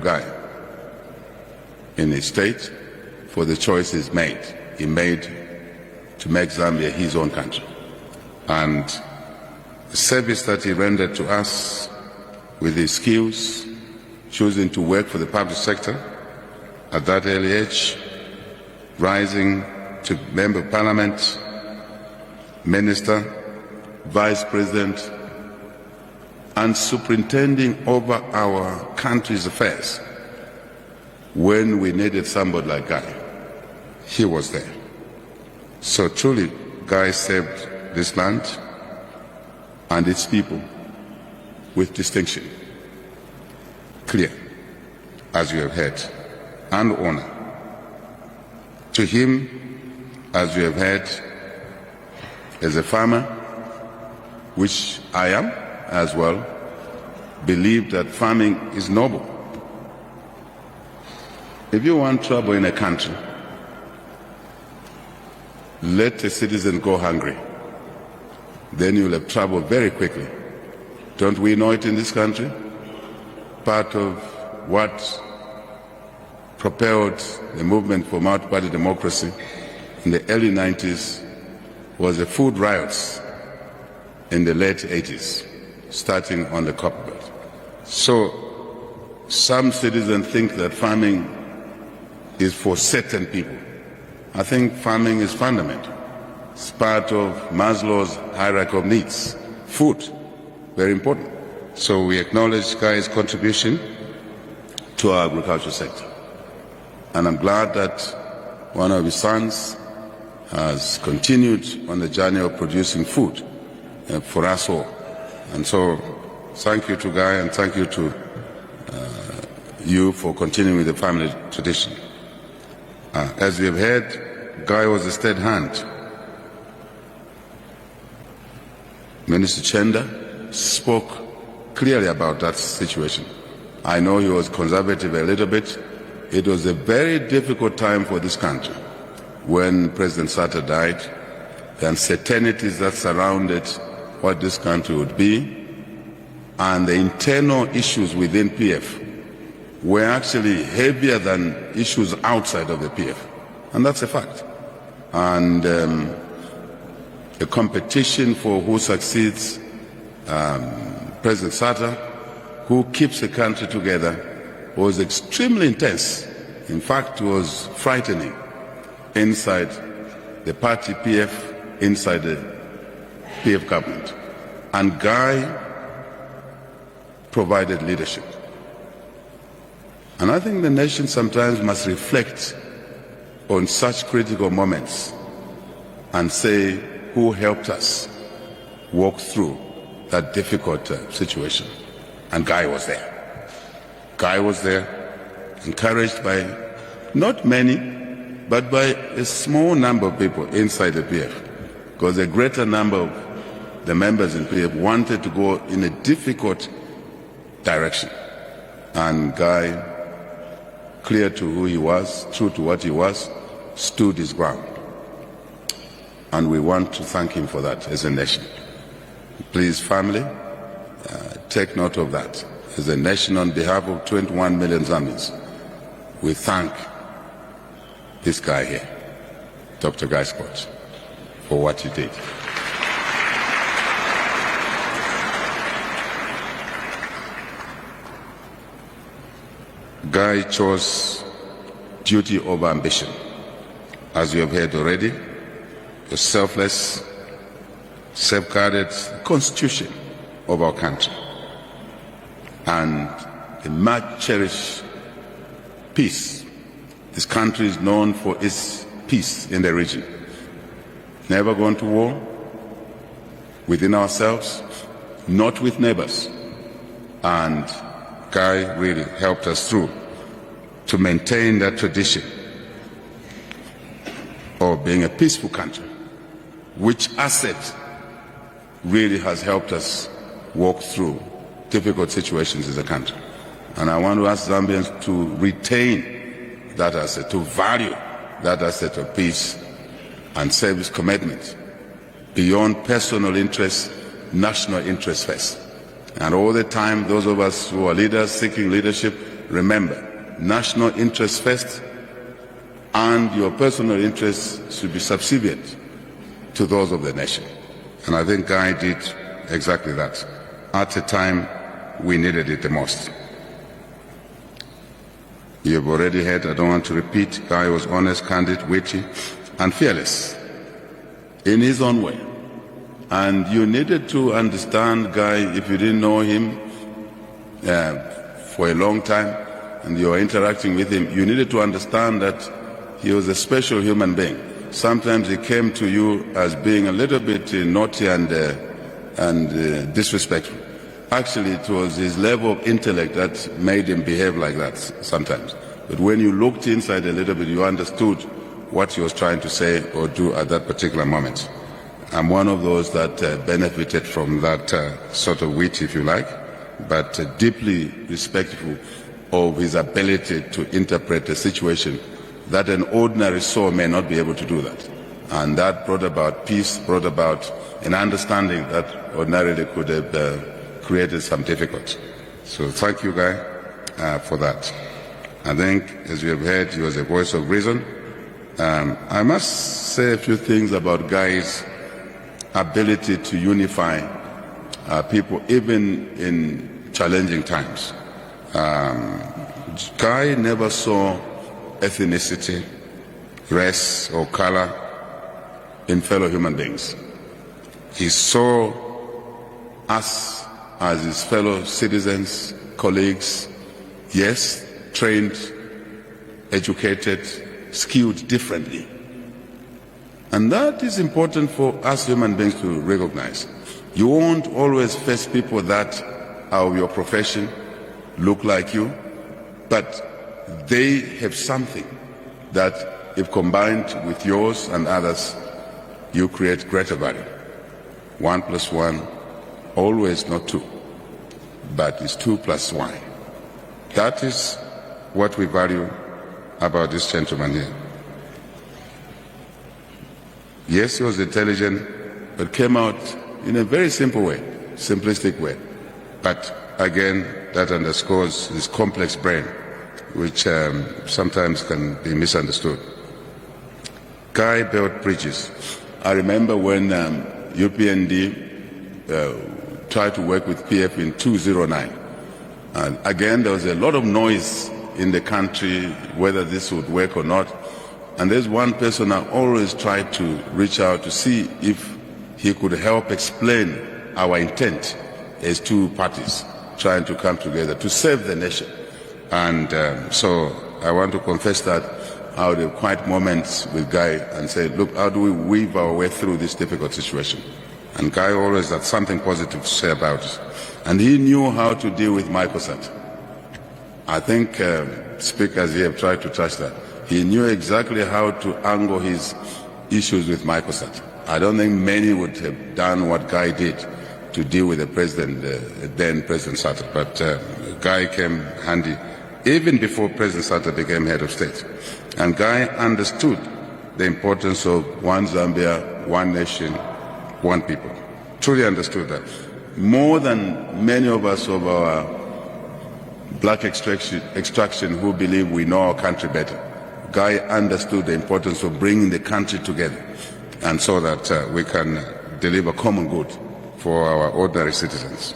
guy in his state for the choices he made to make Zambia his own country. And the service that he rendered to us with his skills, choosing to work for the public sector at that early age, rising to member of parliament, minister, vice president, and superintending over our country's affairs. When we needed somebody like Guy, he was there. So truly, Guy saved this land and its people with distinction, clear, as you have heard, and honor. To him, as you have heard, as a farmer, which I am as well, believe that farming is noble. If you want trouble in a country, let a citizen go hungry. Then you'll have trouble very quickly. Don't we know it in this country? Part of what propelled the movement for multi-party democracy in the early 90s was the food riots in the late 80s, starting on the Copper Belt. So some citizens think that farming is for certain people. I think farming is fundamental. It's part of Maslow's hierarchy of needs. Food, very important. So we acknowledge Guy's contribution to our agricultural sector. And I'm glad that one of his sons has continued on the journey of producing food for us all. And so thank you to Guy, and thank you to you for continuing with the family tradition. As we have heard, Guy was a steady hand. Minister Chenda spoke clearly about that situation. I know he was conservative a little bit. It was a very difficult time for this country when President Sata died. The uncertainties that surrounded what this country would be and the internal issues within PF were actually heavier than issues outside of the PF. And that's a fact. And the competition for who succeeds President Sata, who keeps the country together, was extremely intense. In fact, it was frightening inside the party PF, inside the PF government. And Guy provided leadership. And I think the nation sometimes must reflect on such critical moments and say who helped us walk through that difficult situation. And Guy was there. Guy was there, encouraged by not many, but by a small number of people inside the PF, because a greater number of the members in PF wanted to go in a difficult direction. And Guy, clear to who he was, true to what he was, stood his ground. And we want to thank him for that as a nation. Please, family, take note of that. As a nation, on behalf of 21 million Zambians, we thank this guy here, Dr. Guy Scott, for what he did. Guy chose duty over ambition. As you have heard already, he was selfless, safeguarded the constitution of our country and a much cherished peace. This country is known for its peace in the region. Never gone to war within ourselves, not with neighbors. And Guy really helped us through to maintain that tradition of being a peaceful country, which asset really has helped us walk through difficult situations as a country. And I want to ask Zambians to retain that asset, to value that asset of peace and service commitment beyond personal interests, national interests first. And all the time, those of us who are leaders seeking leadership remember, national interests first, and your personal interests should be subservient to those of the nation. And I think Guy did exactly that at a time we needed it the most. You've already heard, I don't want to repeat, Guy was honest, candid, witty, and fearless in his own way. And you needed to understand Guy, if you didn't know him for a long time and you were interacting with him, you needed to understand that he was a special human being. Sometimes he came to you as being a little bit naughty and disrespectful. Actually, it was his level of intellect that made him behave like that sometimes. But when you looked inside a little bit, you understood what he was trying to say or do at that particular moment. I'm one of those that benefited from that sort of wit, if you like, but deeply respectful of his ability to interpret a situation that an ordinary soul may not be able to do that. And that brought about peace, brought about an understanding that ordinarily could have created some difficulty. So thank you, Guy, for that. I think, as you have heard, he was a voice of reason. I must say a few things about Guy's ability to unify people, even in challenging times. Guy never saw ethnicity, race, or color in fellow human beings. He saw us as his fellow citizens, colleagues, yes, trained, educated, skilled differently. And that is important for us human beings to recognize. You won't always face people that are of your profession, look like you, but they have something that, if combined with yours and others, you create greater value. 1 + 1, always not 2, but it's 2 + 1. That is what we value about this gentleman here. Yes, he was intelligent, but came out in a very simple way, simplistic way. But again, that underscores his complex brain, which sometimes can be misunderstood. Guy built bridges. I remember when UPND tried to work with PF in 2009. And again, there was a lot of noise in the country whether this would work or not. And there's one person I always tried to reach out to see if he could help explain our intent as two parties trying to come together to save the nation. And so I want to confess that I would have quiet moments with Guy and say, look, how do we weave our way through this difficult situation? And Guy always had something positive to say about it. And he knew how to deal with Microsat. I think speakers here have tried to touch that. He knew exactly how to angle his issues with Microsat. I don't think many would have done what Guy did to deal with the president, then President Sata. But Guy came handy even before President Sata became head of state. And Guy understood the importance of one Zambia, one nation, one people. Truly understood that. More than many of us of our black extraction who believe we know our country better. Guy understood the importance of bringing the country together, and so that we can deliver common good for our ordinary citizens.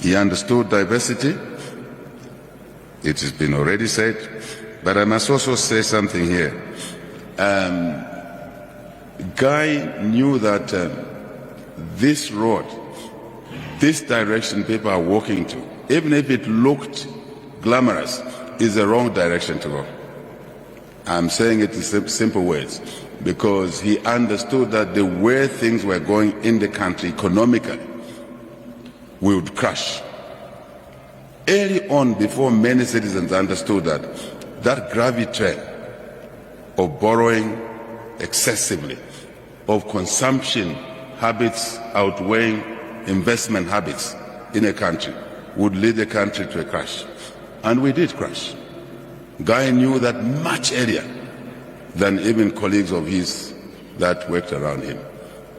He understood diversity. It has been already said, but I must also say something here. Guy knew that this road, this direction people are walking to, even if it looked glamorous, is the wrong direction to go. I'm saying it in simple words, because he understood that the way things were going in the country economically, we would crash. Early on, before many citizens understood that gravity train of borrowing excessively, of consumption habits outweighing investment habits in a country, would lead the country to a crash. And we did crash. Guy knew that much earlier than even colleagues of his that worked around him.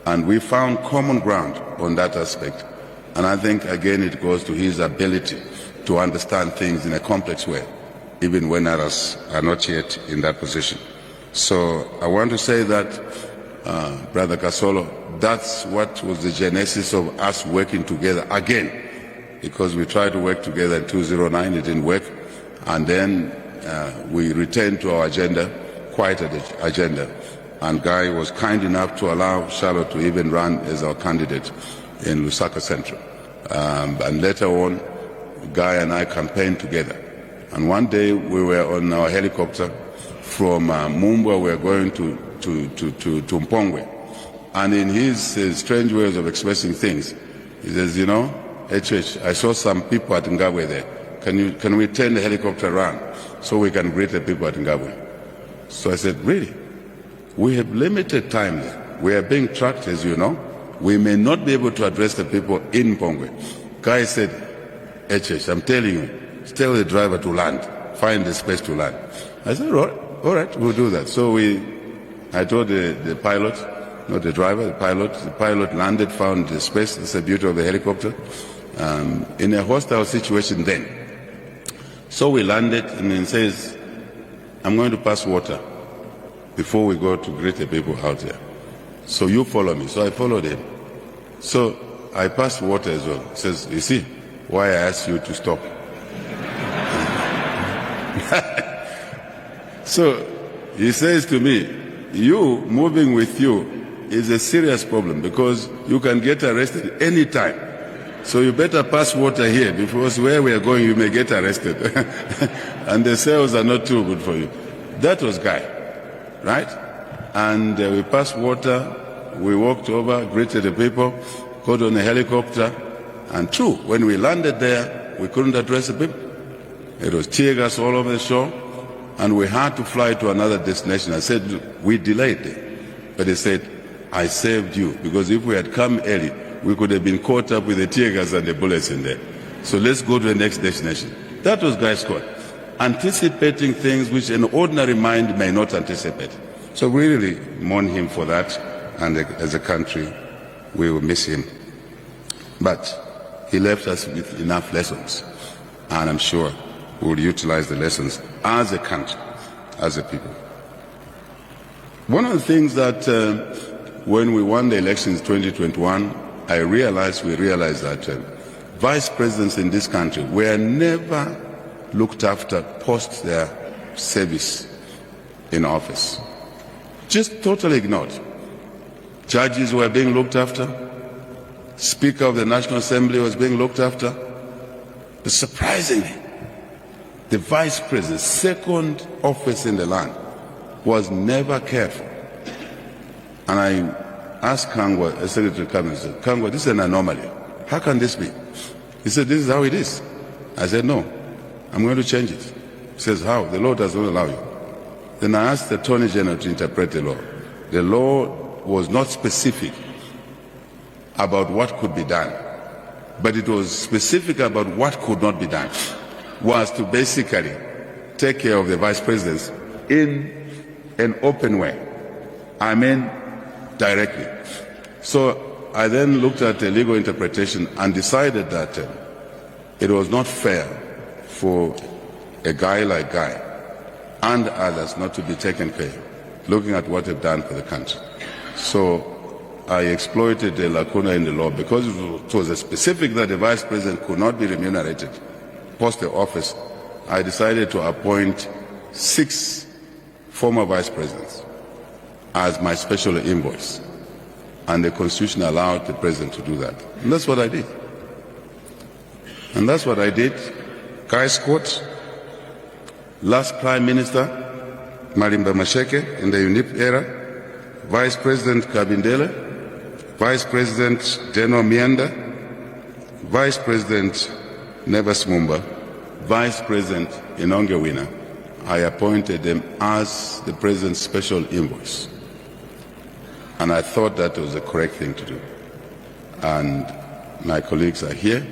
And we found common ground on that aspect. And I think, again, it goes to his ability to understand things in a complex way, even when others are not yet in that position. So I want to say that, Brother Kasolo, that's what was the genesis of us working together again, because we tried to work together in 2009, it didn't work, and then we returned to our agenda, quite an agenda, and Guy was kind enough to allow Charlotte to even run as our candidate in Lusaka Central. And later on, Guy and I campaigned together. And one day we were on our helicopter from Mumbwa, we were going to Mpongwe. And in his strange ways of expressing things, he says, you know, HH, I saw some people at Ngabwe there. Can we turn the helicopter around so we can greet the people at Ngabwe? So I said, really? We have limited time there. We are being tracked, as you know. We may not be able to address the people in Mpongwe. Guy said, HH, I'm telling you, tell the driver to land, find the space to land. I said, all right, we'll do that. So I told the pilot, not the driver, the pilot landed, found the space. That's the beauty of the helicopter. In a hostile situation then. So we landed, and he says, I'm going to pass water before we go to greet the people out there. So you follow me. So I followed him. So I passed water as well. He says, you see why I asked you to stop? So he says to me, you moving with you is a serious problem because you can get arrested any time. So you better pass water here because where we are going you may get arrested. And the cells are not too good for you. That was Guy, right? And we passed water, we walked over, greeted the people, got on a helicopter, and true, when we landed there, we couldn't address the people. It was tear gas all over the shore, and we had to fly to another destination. I said, we delayed it. But they said, I saved you, because if we had come early, we could have been caught up with the tear gas and the bullets in there. So let's go to the next destination. That was Guy Scott, anticipating things which an ordinary mind may not anticipate. So we really mourn him for that, and as a country, we will miss him. But he left us with enough lessons, and I'm sure we will utilize the lessons as a country, as a people. One of the things that when we won the elections in 2021, we realized that vice presidents in this country were never looked after post their service in office. Just totally ignored. Judges were being looked after. Speaker of the National Assembly was being looked after. But surprisingly, the vice president, second office in the land, was never cared for. And I asked Kangwa, a Secretary of Cabinet, said, Kangwa, this is an anomaly. How can this be? He said, this is how it is. I said, no, I'm going to change it. He says, how? The law does not allow you. Then I asked the Attorney General to interpret the law. The law was not specific about what could be done, but it was specific about what could not be done, was to basically take care of the vice presidents in an open way. I mean, directly. So I then looked at the legal interpretation and decided that it was not fair for a guy like Guy and others not to be taken care of, looking at what they've done for the country. So I exploited the lacuna in the law because it was specific that the vice president could not be remunerated post the office. I decided to appoint 6 former vice presidents as my special invoice, and the Constitution allowed the president to do that. And that's what I did. And that's what I did. Guy Scott, last Prime Minister, Malimba Masheke in the UNIP era, Vice President Kabindele, Vice President Deno Mianda, Vice President Nevas Mumba, Vice President Inonge Wina. I appointed them as the President's special invoice. And I thought that was the correct thing to do. And my colleagues are here,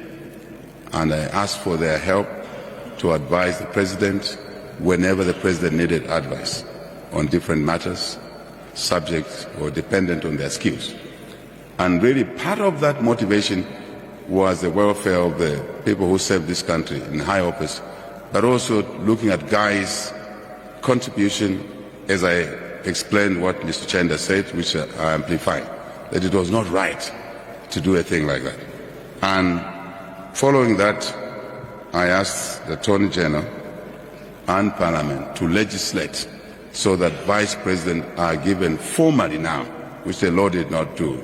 and I asked for their help to advise the President whenever the President needed advice on different matters, subject or dependent on their skills. And really part of that motivation was the welfare of the people who served this country in high office, but also looking at Guy's contribution, as I explained what Mr. Chenda said, which I amplified, that it was not right to do a thing like that. And following that, I asked the Attorney General and Parliament to legislate so that Vice President are given formally now, which the law did not do,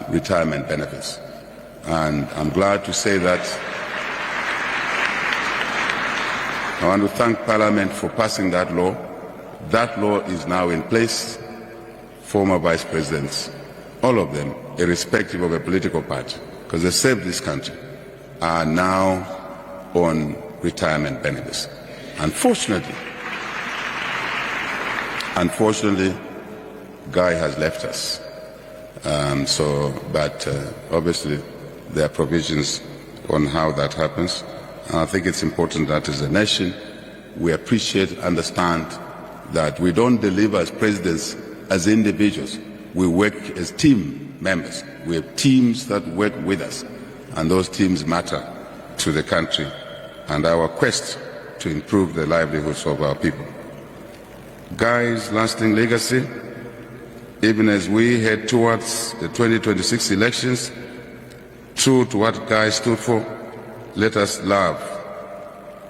retirement benefits. And I'm glad to say that I want to thank Parliament for passing that law. That law is now in place. Former Vice Presidents, all of them, irrespective of a political party, because they served this country, are now on retirement benefits. Unfortunately, Guy has left us. But obviously there are provisions on how that happens. And I think it's important that as a nation we appreciate, understand that we don't deliver as presidents as individuals. We work as team members. We have teams that work with us, and those teams matter to the country and our quest to improve the livelihoods of our people. Guy's lasting legacy, even as we head towards the 2026 elections, true to what Guy stood for, let us love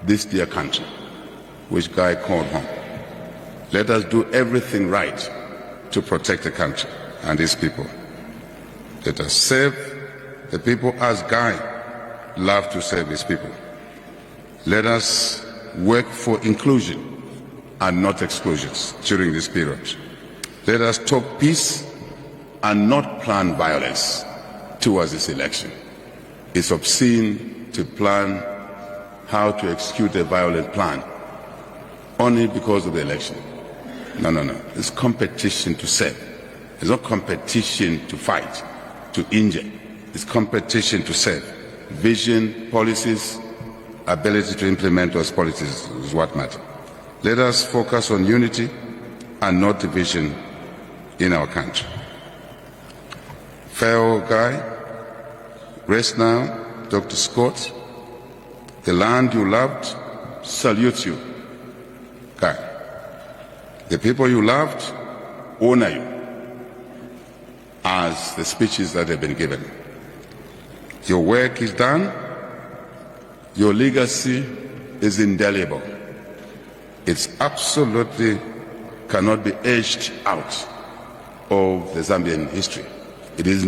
this dear country, which Guy called home. Let us do everything right to protect the country and its people. Let us serve the people as Guy loved to serve his people. Let us work for inclusion and not exclusions during this period. Let us talk peace and not plan violence towards this election. It's obscene to plan how to execute a violent plan only because of the election. No. It's competition to serve. It's not competition to fight, to injure. It's competition to serve. Vision, policies, ability to implement those policies is what matters. Let us focus on unity and not division in our country. Farewell, Guy. Rest now, Dr. Scott. The land you loved salutes you, Guy. The people you loved honor you, as the speeches that have been given. Your work is done. Your legacy is indelible. It's absolutely cannot be edged out of the Zambian history. It is